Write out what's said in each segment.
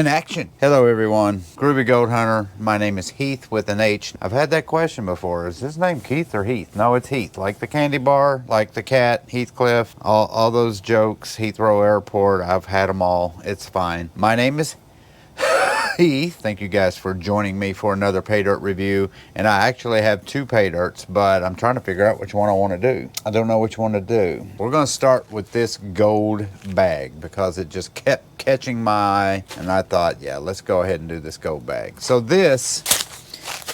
and action. Hello everyone, Groovy Gold Hunter. My name is Heath with an H. I've had that question before. Is his name Keith or Heath? No, it's Heath. Like the candy bar, like the cat, Heathcliff, all those jokes, Heathrow Airport, I've had them all. It's fine. My name is Heath. Thank you guys for joining me for another pay dirt review. And I actually have two pay dirts, but I'm trying to figure out which one I want to do. I don't know which one to do. We're going to start with this gold bag because it just kept catching my eye. And I thought, yeah, let's go ahead and do this gold bag. So this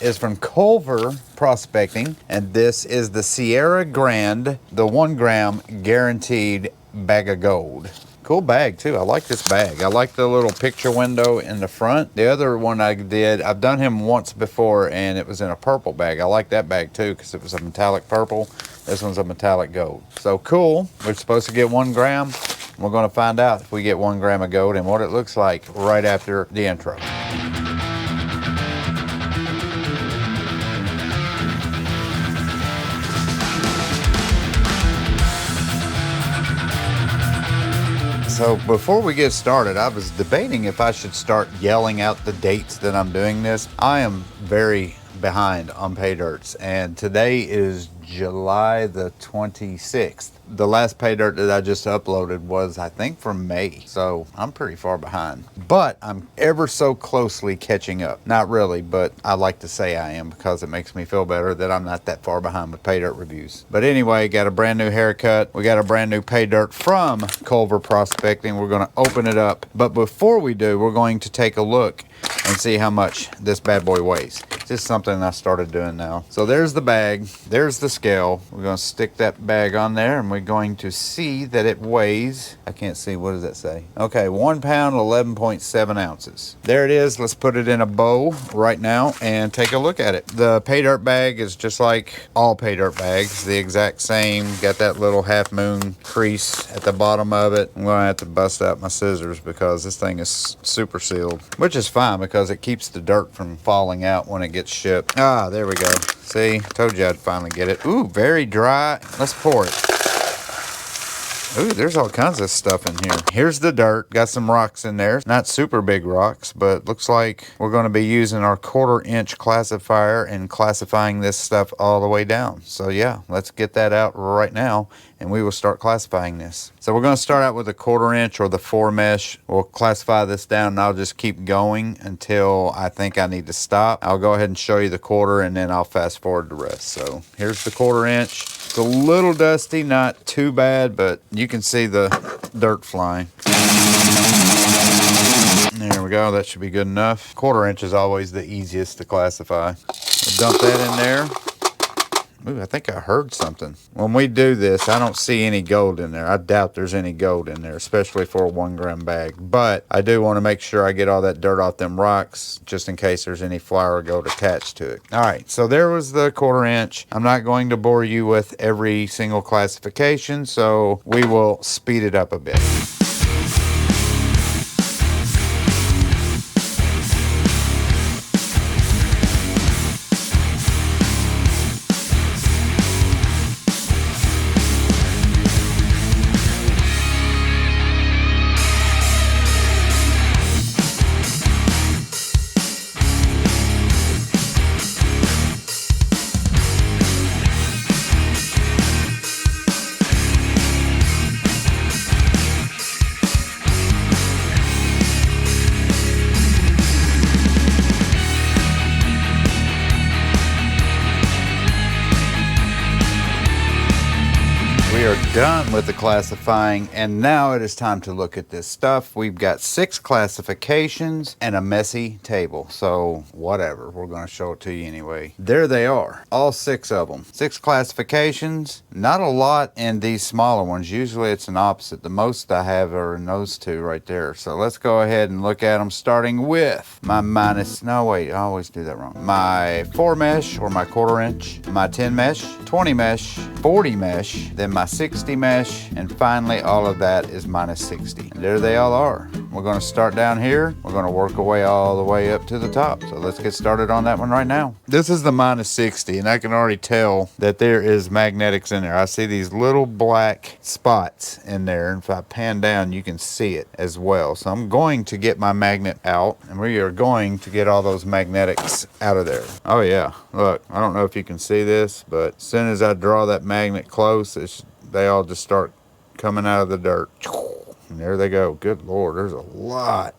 is from Culver Prospecting, and this is the Sierra Grand, the 1 gram guaranteed bag of gold. Cool bag too. I like this bag. I like the little picture window in the front. The other one I've done him once before, and it was in a purple bag. I like that bag too because it was a metallic purple. This one's a metallic gold. So cool. We're supposed to get 1 gram. We're going to find out if we get 1 gram of gold and what it looks like right after the intro. So before we get started, I was debating if I should start yelling out the dates that I'm doing this. I am very behind on pay dirts, and today is July the 26th. The last pay dirt that I just uploaded was, I think, from May. So I'm pretty far behind, but I'm ever so closely catching up. Not really, but I like to say I am because it makes me feel better that I'm not that far behind with pay dirt reviews. But anyway, got a brand new haircut. We got a brand new pay dirt from Culver Prospecting. We're going to open it up. But before we do, we're going to take a look and see how much this bad boy weighs. This is something I started doing now. So there's the bag, there's the scale. We're going to stick that bag on there, and we're going to see that it weighs, I can't see, what does that say? Okay, 1 pound, 11.7 ounces. There it is. Let's put it in a bowl right now and take a look at it. The pay dirt bag is just like all pay dirt bags, the exact same. Got that little half moon crease at the bottom of it. I'm going to have to bust out my scissors because this thing is super sealed, which is fine because it keeps the dirt from falling out when it gets shipped. Ah, there we go. See, told you I'd finally get it. Ooh, very dry. Let's pour it. Ooh, there's all kinds of stuff in here. Here's the dirt. Got some rocks in there. Not super big rocks, but looks like we're going to be using our 1/4 inch classifier and classifying this stuff all the way down. So yeah, let's get that out right now and we will start classifying this. So we're going to start out with a 1/4 inch or the 4 mesh. We'll classify this down and I'll just keep going until I think I need to stop. I'll go ahead and show you the 1/4 and then I'll fast forward the rest. So here's the 1/4 inch. It's a little dusty, not too bad, but you can see the dirt flying. There we go. That should be good enough. 1/4 inch is always the easiest to classify. We'll dump that in there. Ooh, I think I heard something. When we do this, I don't see any gold in there. I doubt there's any gold in there, especially for a 1 gram bag. But I do want to make sure I get all that dirt off them rocks, just in case there's any flour gold attached to it. All right, so there was the 1/4 inch. I'm not going to bore you with every single classification, so we will speed it up a bit. We are done with the classifying, and now it is time to look at this stuff. We've got 6 classifications and a messy table, so whatever, we're going to show it to you anyway. There they are, all 6 of them. 6 classifications, not a lot in these smaller ones. Usually it's an opposite. The most I have are in those 2 right there. So let's go ahead and look at them, starting with my I always do that wrong. My 4 mesh or my 1/4 inch, my 10 mesh, 20 mesh, 40 mesh, then my 60 60 mesh, and finally all of that is minus 60. And there they all are. We're going to start down here. We're going to work our way all the way up to the top. So let's get started on that one right now. This is the minus 60, and I can already tell that there is magnetics in there. I see these little black spots in there. And if I pan down, you can see it as well. So I'm going to get my magnet out, and we are going to get all those magnetics out of there. Oh yeah, look, I don't know if you can see this, but as soon as I draw that magnet close, they all just start coming out of the dirt. And there they go. Good Lord, there's a lot.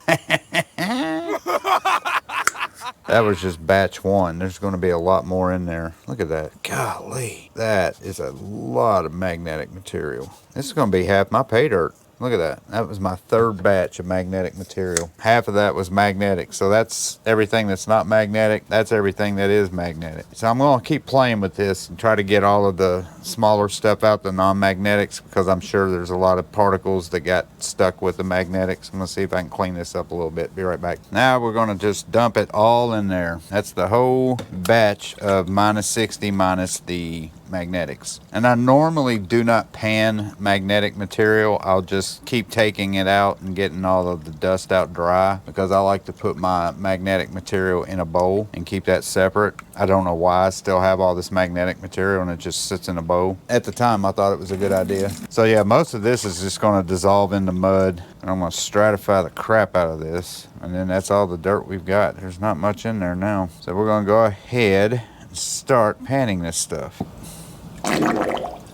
That was just batch one. There's going to be a lot more in there. Look at that. Golly, that is a lot of magnetic material. This is going to be half my pay dirt. Look at that. That was my third batch of magnetic material. Half of that was magnetic. So that's everything that's not magnetic. That's everything that is magnetic. So I'm going to keep playing with this and try to get all of the smaller stuff out, the non-magnetics, because I'm sure there's a lot of particles that got stuck with the magnetics. I'm going to see if I can clean this up a little bit. Be right back. Now we're going to just dump it all in there. That's the whole batch of minus 60 minus the magnetics. And I normally do not pan magnetic material. I'll just keep taking it out and getting all of the dust out dry, because I like to put my magnetic material in a bowl and keep that separate. I don't know why I still have all this magnetic material and it just sits in a bowl. At the time I thought it was a good idea. So yeah, most of this is just going to dissolve into mud, and I'm going to stratify the crap out of this, and then that's all the dirt we've got. There's not much in there now. So we're going to go ahead and start panning this stuff.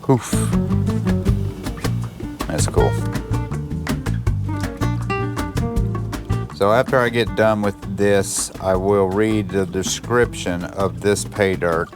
Oof. That's cool. So after I get done with this, I will read the description of this pay dirt.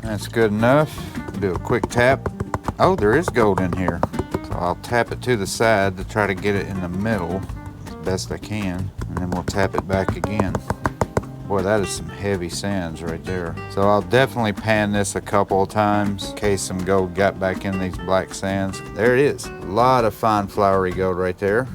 That's good enough. Do a quick tap. Oh, there is gold in here. So I'll tap it to the side to try to get it in the middle as best I can. And then we'll tap it back again. Boy, that is some heavy sands right there. So I'll definitely pan this a couple of times in case some gold got back in these black sands. There it is. A lot of fine floury gold right there.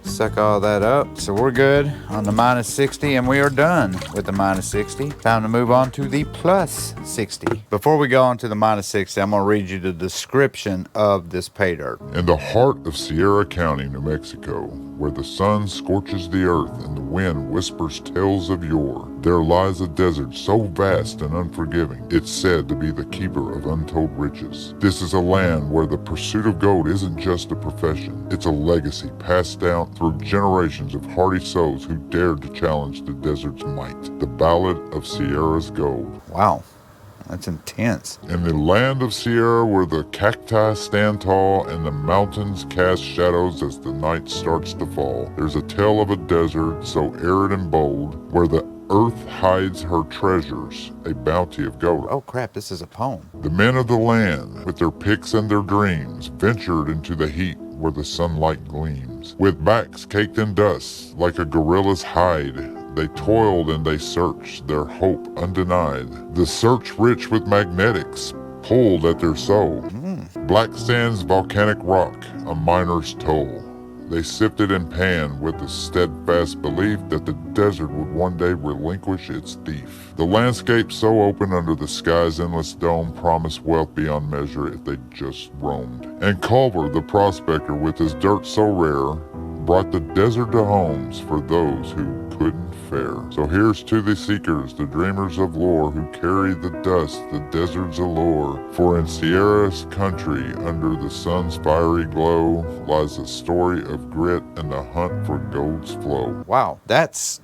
Suck all that up. So we're good on the minus 60, and we are done with the minus 60. Time to move on to the plus 60. Before we go on to the minus 60, I'm going to read you the description of this pay dirt. In the heart of Sierra County, New Mexico, where the sun scorches the earth and the wind whispers tales of yore, there lies a desert so vast and unforgiving, it's said to be the keeper of untold riches. This is a land where the pursuit of gold isn't just a profession, it's a legacy passed down through generations of hardy souls who dared to challenge the desert's might. The Ballad of Sierra's Gold. Wow. That's intense. In the land of Sierra, where the cacti stand tall and the mountains cast shadows as the night starts to fall, there's a tale of a desert so arid and bold, where the earth hides her treasures, a bounty of gold. Oh crap, this is a poem. The men of the land, with their picks and their dreams, ventured into the heat where the sunlight gleams. With backs caked in dust, like a gorilla's hide, they toiled and they searched, their hope undenied. The search rich with magnetics pulled at their soul. Black sands, volcanic rock, a miner's toll. They sifted and panned with the steadfast belief that the desert would one day relinquish its thief. The landscape so open under the sky's endless dome promised wealth beyond measure if they just roamed. And Culver, the prospector, with his dirt so rare, brought the desert to homes for those who couldn't fare. So here's to the seekers, the dreamers of lore, who carry the dust, the desert's allure. For in Sierra's country, under the sun's fiery glow, lies a story of grit and the hunt for gold's flow. Wow, that's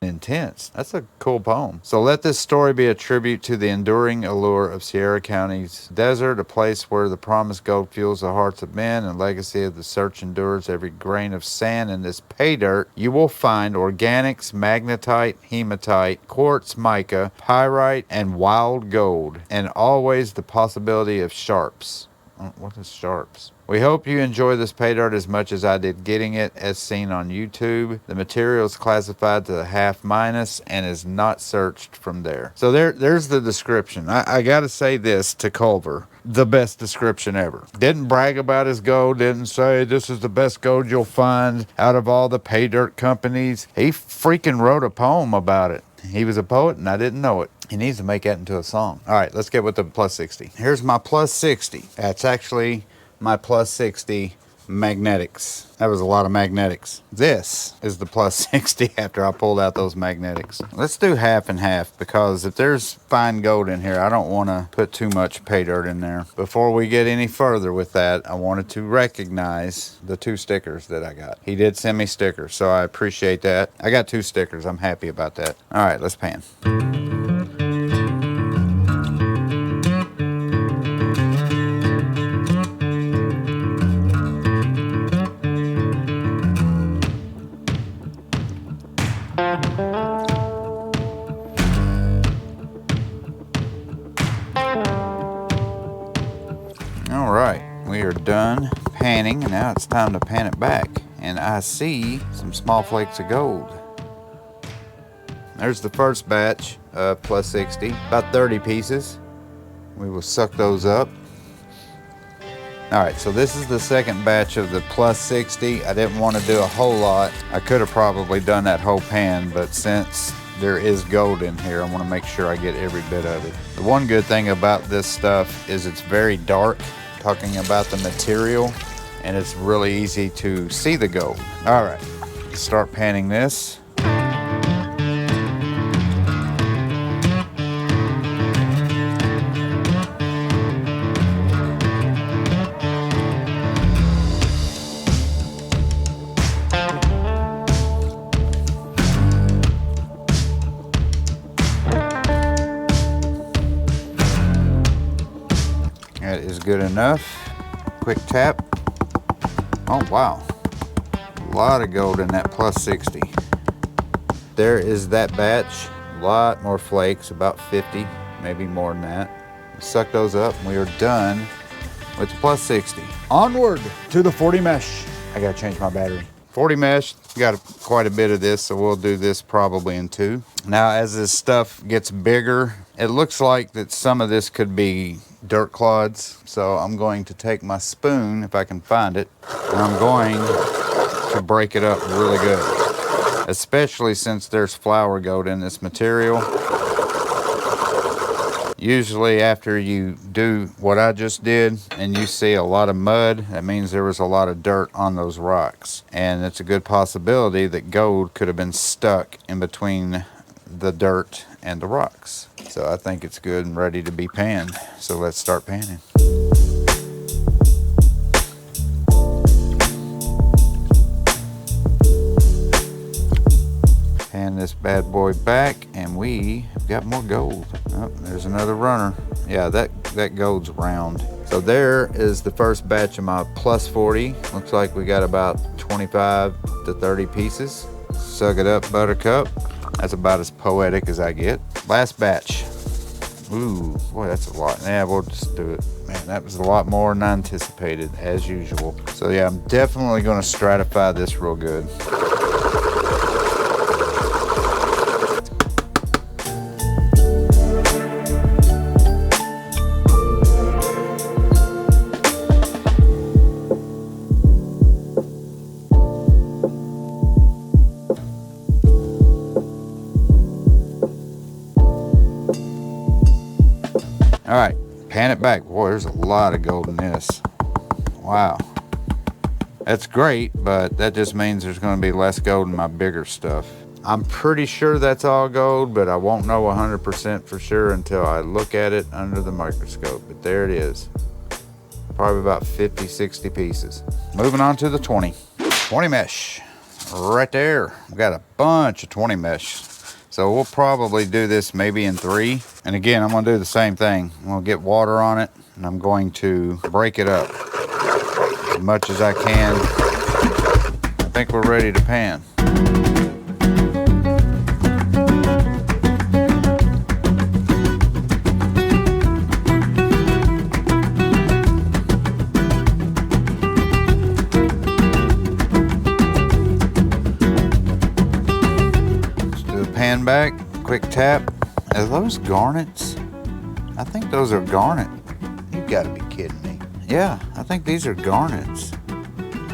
intense. That's a cool poem. So let this story be a tribute to the enduring allure of Sierra County's desert, a place where the promised gold fuels the hearts of men, and legacy of the search endures every grain of sand. In this pay dirt, you will find organics, magnetite, hematite, quartz, mica, pyrite, and wild gold, and always the possibility of sharps. What is sharps? We hope you enjoy this pay dirt as much as I did getting it, as seen on YouTube. The material is classified to the half minus and is not searched from there. So there's the description. I gotta say this to Culver. The best description ever. Didn't brag about his gold, didn't say this is the best gold you'll find out of all the pay dirt companies. He freaking wrote a poem about it. He was a poet and I didn't know it. He needs to make that into a song. All right, let's get with the plus 60. Here's my plus 60. That's actually my plus 60 magnetics. That was a lot of magnetics. This is the plus 60 after I pulled out those magnetics. Let's do half and half, because if there's fine gold in here, I don't want to put too much pay dirt in there. Before we get any further with that, I wanted to recognize the 2 stickers that I got. He did send me stickers, so I appreciate that. I got 2 stickers. I'm happy about that. All right, let's pan. All right, we are done panning, and now it's time to pan it back. And I see some small flakes of gold. There's the first batch of plus 60, about 30 pieces. We will suck those up. All right, so this is the second batch of the plus 60. I didn't want to do a whole lot. I could have probably done that whole pan, but since there is gold in here, I want to make sure I get every bit of it. The one good thing about this stuff is it's very dark, talking about the material, and it's really easy to see the gold. All right, let's start panning this. That is good enough. Quick tap. Oh wow, a lot of gold in that plus 60. There is that batch. A lot more flakes, about 50, maybe more than that. Suck those up and we are done with the plus 60. Onward to the 40 mesh. I gotta change my battery. 40 mesh, got quite a bit of this, so we'll do this probably in 2. Now as this stuff gets bigger, it looks like that some of this could be dirt clods, so I'm going to take my spoon, if I can find it, and I'm going to break it up really good, especially since there's flour gold in this material. Usually after you do what I just did and you see a lot of mud, that means there was a lot of dirt on those rocks, and it's a good possibility that gold could have been stuck in between the dirt and the rocks. So I think it's good and ready to be panned. So let's start panning. Pan this bad boy back, and we have got more gold. Oh, there's another runner. Yeah, that gold's round. So there is the first batch of my plus 40. Looks like we got about 25 to 30 pieces. Suck it up, buttercup. That's about as poetic as I get. Last batch. Ooh, boy, that's a lot. Yeah, we'll just do it. Man, that was a lot more than I anticipated, as usual. So yeah, I'm definitely gonna stratify this real good. All right, pan it back. Boy, there's a lot of gold in this. Wow. That's great, but that just means there's gonna be less gold in my bigger stuff. I'm pretty sure that's all gold, but I won't know 100% for sure until I look at it under the microscope. But there it is. Probably about 50, 60 pieces. Moving on to the 20. 20 mesh, right there. We've got a bunch of 20 mesh. So we'll probably do this maybe in 3. And again, I'm gonna do the same thing. I'm gonna get water on it and I'm going to break it up as much as I can. I think we're ready to pan. pan back, quick tap. Are those garnets? I think those are garnet. You gotta be kidding me. Yeah, I think these are garnets.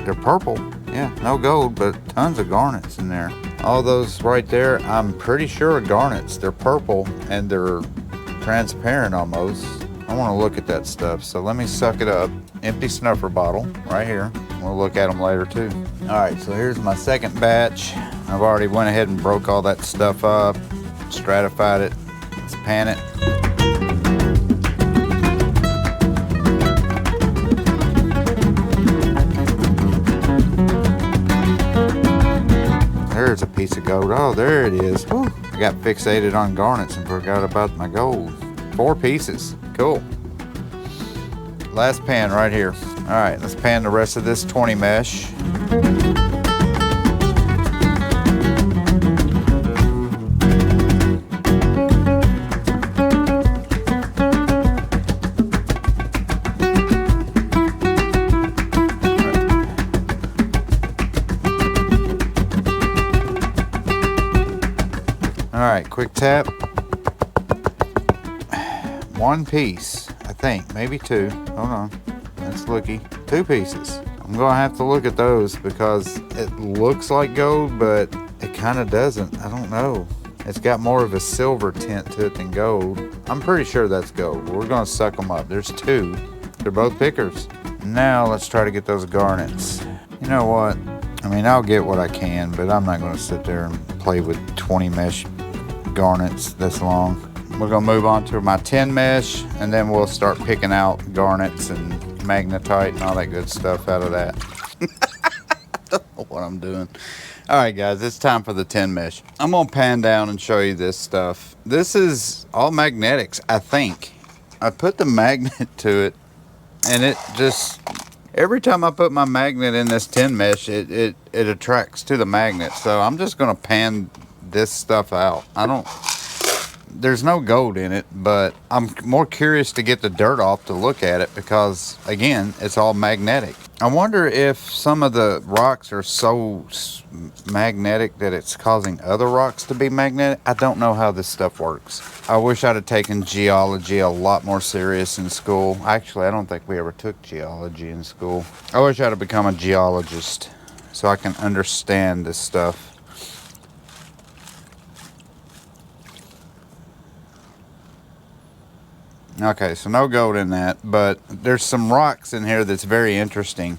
They're purple. Yeah, no gold, but tons of garnets in there. All those right there, I'm pretty sure are garnets. They're purple and they're transparent almost. I want to look at that stuff, so let me suck it up. Empty snuffer bottle right here. We'll look at them later too. All right, so here's my second batch. I've already went ahead and broke all that stuff up, stratified it. Let's pan it. There's a piece of gold. Oh, there it is. Whew. I got fixated on garnets and forgot about my gold. 4 pieces. Cool. Last pan right here. All right, let's pan the rest of this 20 mesh. All right, quick tap. 1 piece, I think, maybe 2. Hold on, let's looky. 2 pieces. I'm gonna have to look at those because it looks like gold, but it kind of doesn't. I don't know. It's got more of a silver tint to it than gold. I'm pretty sure that's gold. We're gonna suck them up. There's 2. They're both pickers. Now let's try to get those garnets. You know what? I mean, I'll get what I can, but I'm not gonna sit there and play with 20 mesh garnets this long. We're gonna move on to my 10 mesh, and then we'll start picking out garnets and magnetite and all that good stuff out of that. I don't know what I'm doing. All right, guys, it's time for the 10 mesh. I'm gonna pan down and show you this stuff. This is all magnetics, I think. I put the magnet to it, and it just, every time I put my magnet in this 10 mesh, it attracts to the magnet. So I'm just gonna pan this stuff out. There's no gold in it, but I'm more curious to get the dirt off to look at it because, again, it's all magnetic. I wonder if some of the rocks are so magnetic that it's causing other rocks to be magnetic. I don't know how this stuff works. I wish I'd have taken geology a lot more serious in school. Actually, I don't think we ever took geology in school. I wish I'd have become a geologist so I can understand this stuff. Okay, so no gold in that, but there's some rocks in here that's very interesting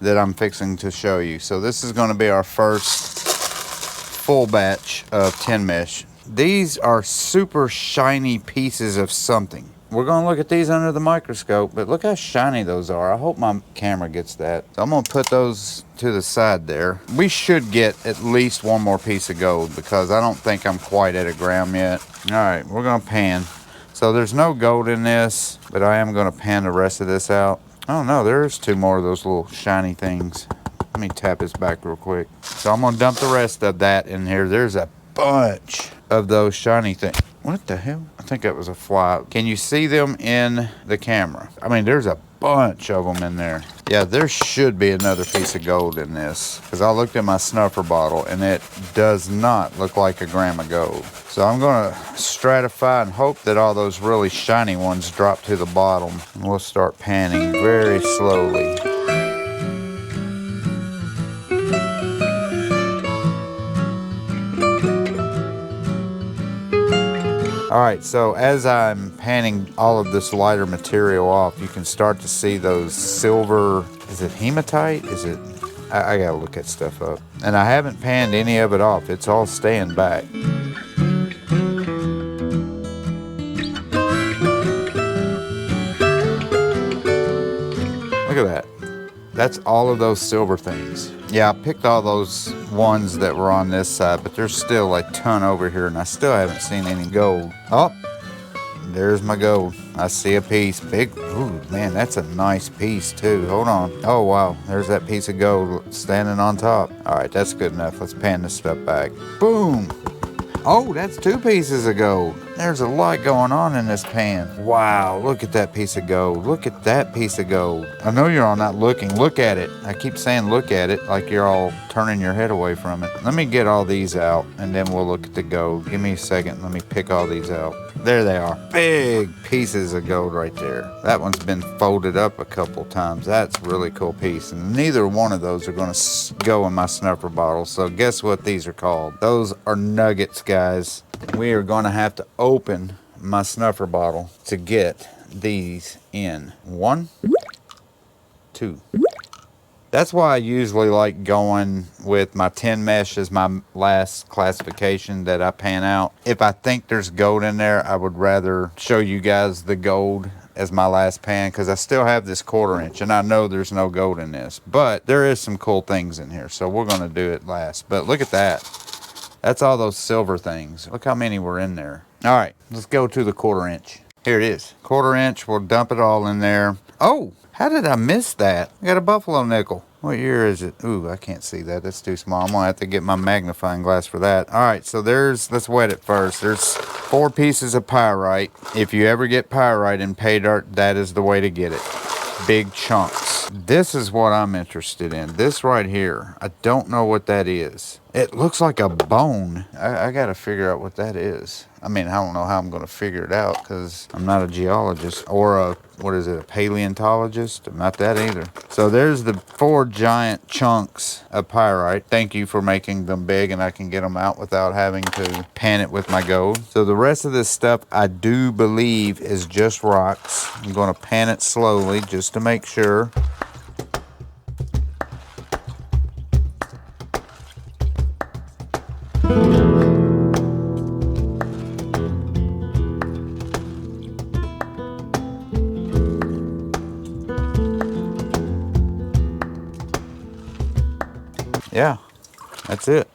that I'm fixing to show you. So this is going to be our first full batch of 10 mesh. These are super shiny pieces of something. We're going to look at these under the microscope, but look how shiny those are. I hope my camera gets that. So I'm going to put those to the side there. We should get at least 1 more piece of gold because I don't think I'm quite at a gram yet. All right, we're going to pan. So there's no gold in this, but I am going to pan the rest of this out. Oh no, there's 2 more of those little shiny things. Let me tap this back real quick. So I'm going to dump the rest of that in here. There's a bunch of those shiny things. What the hell? I think that was a fly. Can you see them in the camera? I mean, there's a bunch of them in there. Yeah, there should be another piece of gold in this because I looked at my snuffer bottle and it does not look like a gram of gold. So I'm going to stratify and hope that all those really shiny ones drop to the bottom. And we'll start panning very slowly. All right, so as I'm panning all of this lighter material off, you can start to see those silver, is it hematite? Is it, I gotta look that stuff up. And I haven't panned any of it off. It's all staying back. Look at that. That's all of those silver things. Yeah, I picked all those ones that were on this side, but there's still a ton over here, and I still haven't seen any gold. Oh, there's my gold. I see a piece. Big, ooh, man, that's a nice piece too. Hold on. Oh, wow, there's that piece of gold standing on top. All right, that's good enough. Let's pan this stuff back. Boom. Oh, that's 2 pieces of gold. There's a lot going on in this pan. Wow, look at that piece of gold. Look at that piece of gold. I know you're all not looking. Look at it. I keep saying look at it like you're all turning your head away from it. Let me get all these out and then we'll look at the gold. Give me a second. Let me pick all these out. There they are. Big pieces of gold right there. That one's been folded up a couple times. That's a really cool piece. And neither one of those are going to go in my snuffer bottle. So guess what these are called? Those are nuggets, guys. We are going to have to open my snuffer bottle to get these in. 1, 2. That's why I usually like going with my 10 mesh as my last classification that I pan out. If I think there's gold in there, I would rather show you guys the gold as my last pan because I still have this 1/4 inch and I know there's no gold in this. But there is some cool things in here, so we're going to do it last. But look at that. That's all those silver things. Look how many were in there. All right, let's go to the 1/4 inch. Here it is. 1/4 inch, we'll dump it all in there. Oh, how did I miss that? I got a buffalo nickel. What year is it? Ooh, I can't see that. That's too small. I'm gonna have to get my magnifying glass for that. All right, so let's wet it first. There's 4 pieces of pyrite. If you ever get pyrite in pay dirt, that is the way to get it. Big chunks. This is what I'm interested in. This right here. I don't know what that is. It looks like a bone. I got to figure out what that is. I mean, I don't know how I'm going to figure it out because I'm not a geologist or a paleontologist. I'm not that either. So there's the 4 giant chunks of pyrite. Thank you for making them big and I can get them out without having to pan it with my gold. So the rest of this stuff I do believe is just rocks. I'm going to pan it slowly just to make sure. Yeah, that's it.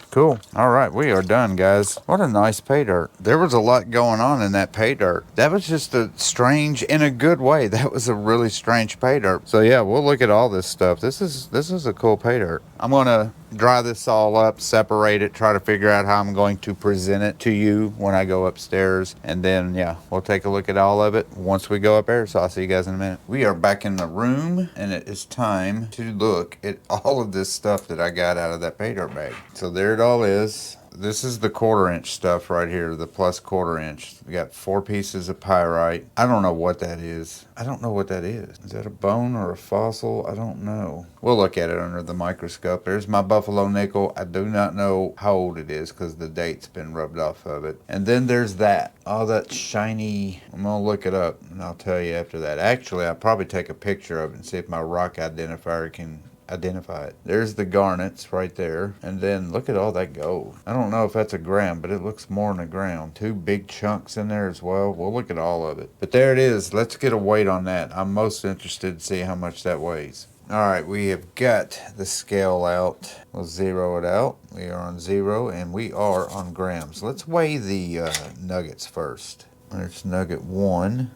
Cool. All right, we are done, guys. What a nice pay dirt. There was a lot going on in that pay dirt. That was just a strange, in a good way. That was a really strange pay dirt. So yeah, we'll look at all this stuff. This is a cool pay dirt. I'm gonna dry this all up, separate it, try to figure out how I'm going to present it to you when I go upstairs. And then, yeah, we'll take a look at all of it once we go up there. So I'll see you guys in a minute. We are back in the room and it is time to look at all of this stuff that I got out of that pay dirt bag. So there it all is. This is the 1/4 inch stuff right here, the plus 1/4 inch. We got 4 pieces of pyrite. I don't know what that is. I don't know what that is. Is that a bone or a fossil? I don't know. We'll look at it under the microscope. There's my buffalo nickel. I do not know how old it is because the date's been rubbed off of it. And then there's that. All that shiny. I'm going to look it up and I'll tell you after that. Actually, I'll probably take a picture of it and see if my rock identifier can identify it. There's the garnets right there. And then look at all that gold. I don't know if that's a gram, but it looks more than a gram. 2 big chunks in there as well. We'll look at all of it. But there it is. Let's get a weight on that. I'm most interested to see how much that weighs. All right, we have got the scale out. We'll zero it out. We are on 0 and we are on grams. Let's weigh the nuggets first. There's nugget 1,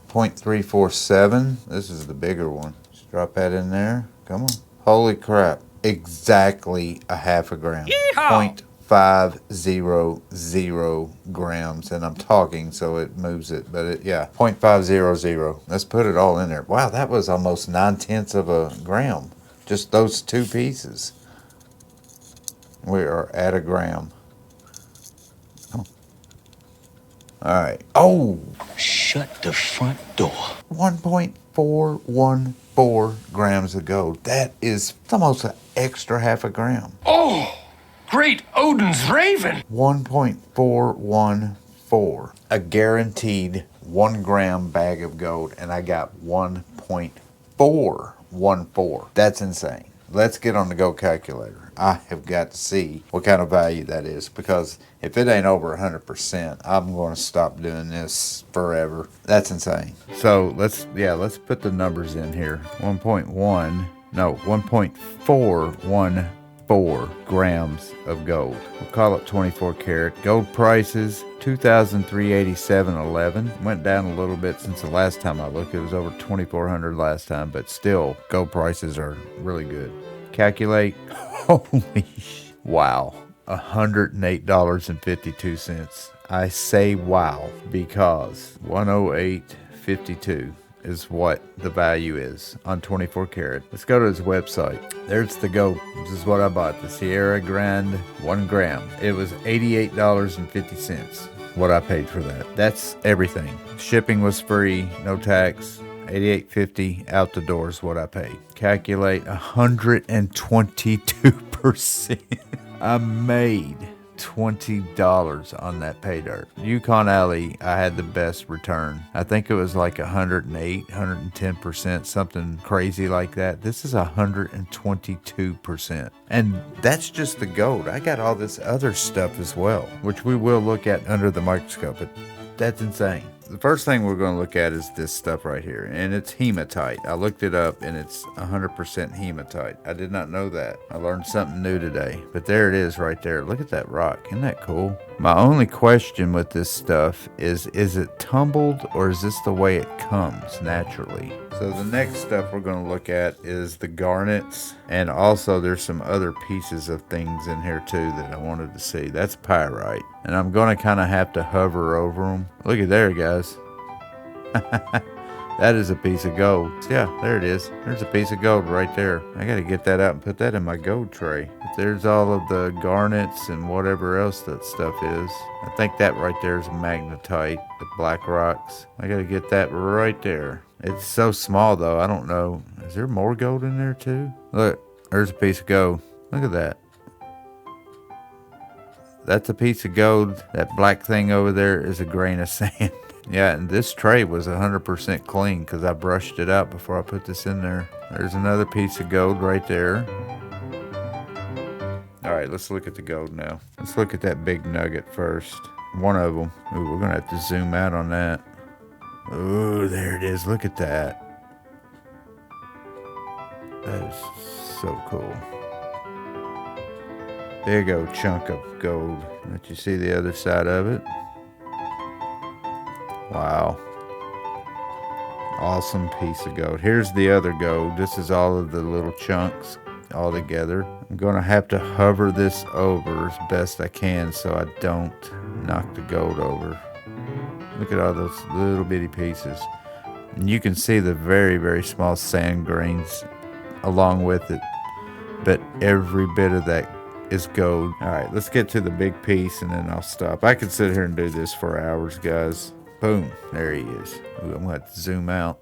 0.347. This is the bigger one. Just drop that in there. Come on. Holy crap. Exactly a half a gram. Yeehaw! 0.500 grams. And I'm talking so it moves it. But yeah, 0.500. Let's put it all in there. Wow, that was almost 9/10 of a gram. Just those 2 pieces. We are at a gram. Oh. All right. Oh! Shut the front door. 1.414 grams of gold. That is almost an extra half a gram. Oh, great Odin's raven. 1.414. A guaranteed 1 gram bag of gold, and I got 1.414. That's insane. Let's get on the gold calculator. I have got to see what kind of value that is because if it ain't over 100%, I'm going to stop doing this forever. That's insane. So let's put the numbers in here. 1.414 grams of gold. We'll call it 24 karat. Gold prices $2,387.11. Went down a little bit since the last time I looked. It was over $2,400 last time, but still gold prices are really good. Calculate. Holy wow. $108.52. I say wow because 108.52 is what the value is on 24 karat. Let's go to his website. There's the gold. This is what I bought, the Sierra Grande 1 gram. It was $88.50 what I paid for that. That's everything. Shipping was free, no tax. $88.50 out the door is what I paid. Calculate 122%. I made $20 on that pay dirt. Yukon Alley, I had the best return. I think it was like 108, 110%, something crazy like that. This is 122%. And that's just the gold. I got all this other stuff as well, which we will look at under the microscope, but that's insane. The first thing we're going to look at is this stuff right here, and it's hematite. I looked it up, and it's 100% hematite. I did not know that. I learned something new today, but there it is right there. Look at that rock. Isn't that cool? My only question with this stuff is it tumbled, or is this the way it comes naturally? So the next stuff we're going to look at is the garnets, and also there's some other pieces of things in here too that I wanted to see. That's pyrite, and I'm going to kind of have to hover over them. Look at there, guys. That is a piece of gold. Yeah, there it is. There's a piece of gold right there. I got to get that out and put that in my gold tray. But there's all of the garnets and whatever else that stuff is. I think that right there is magnetite, the black rocks. I got to get that right there. It's so small though, I don't know. Is there more gold in there too? Look, there's a piece of gold. Look at that. That's a piece of gold. That black thing over there is a grain of sand. Yeah, and this tray was 100% clean because I brushed it out before I put this in there. There's another piece of gold right there. All right, let's look at the gold now. Let's look at that big nugget first. One of them. Ooh, we're going to have to zoom out on that. Ooh, there it is. Look at that. That is so cool. Big old chunk of gold. Let you see the other side of it. Wow. Awesome piece of gold. Here's the other gold. This is all of the little chunks all together. I'm going to have to hover this over as best I can so I don't knock the gold over. Look at all those little bitty pieces. And you can see the very, very small sand grains along with it. But every bit of that is gold. All right, let's get to the big piece and then I'll stop. I could sit here and do this for hours, guys. Boom, there he is. Ooh, I'm going to have to zoom out.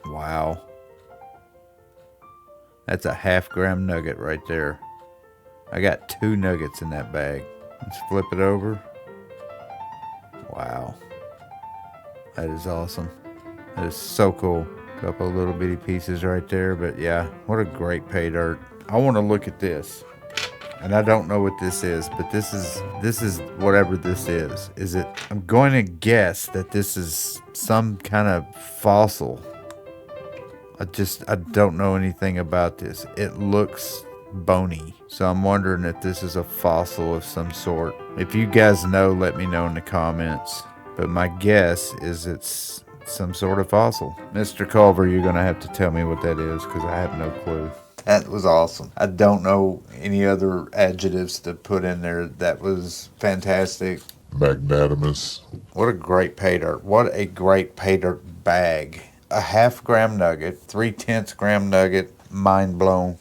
Wow. That's a half-gram nugget right there. I got 2 nuggets in that bag. Let's flip it over. Wow. That is awesome. That is so cool. Couple of little bitty pieces right there, but yeah, what a great pay dirt. I want to look at this. And I don't know what this is, but this is whatever this is. I'm going to guess that this is some kind of fossil. I don't know anything about this. It looks bony. So I'm wondering if this is a fossil of some sort. If you guys know, let me know in the comments. But my guess is it's some sort of fossil. Mr. Culver, you're going to have to tell me what that is because I have no clue. That was awesome. I don't know any other adjectives to put in there. That was fantastic. Magnanimous. What a great pay dirt. What a great pay dirt bag. A half-gram nugget, 3/10 gram nugget, mind blown.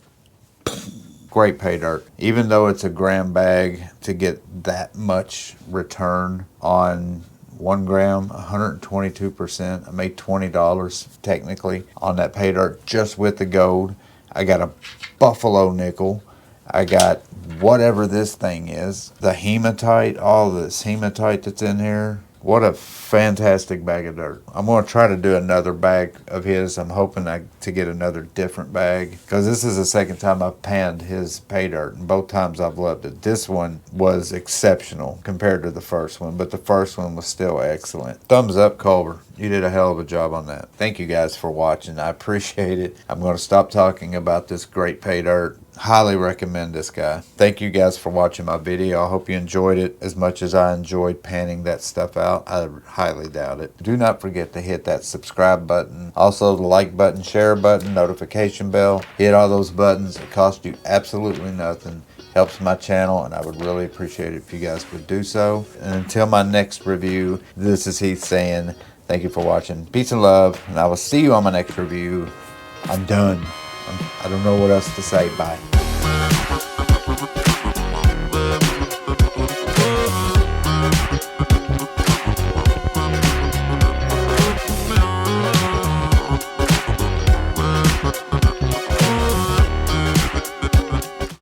Great pay dirt. Even though it's a gram bag, to get that much return on 1 gram, 122%. I made $20 technically on that pay dirt just with the gold. I got a buffalo nickel. I got whatever this thing is. The hematite, all this hematite that's in here. What a fantastic bag of dirt. I'm going to try to do another bag of his. I'm hoping to get another different bag because this is the second time I've panned his pay dirt and both times I've loved it. This one was exceptional compared to the first one, but the first one was still excellent. Thumbs up, Culver. You did a hell of a job on that. Thank you guys for watching. I appreciate it. I'm going to stop talking about this great pay dirt. Highly recommend this guy. Thank you guys for watching my video. I hope you enjoyed it as much as I enjoyed panning that stuff out. I highly doubt it. Do not forget to hit that subscribe button. Also the like button, share button, notification bell. Hit all those buttons. It costs you absolutely nothing. helps my channel, and I would really appreciate it if you guys would do so. And until my next review, this is Heath saying thank you for watching. Peace and love, and I will see you on my next review. I'm done. I don't know what else to say. Bye.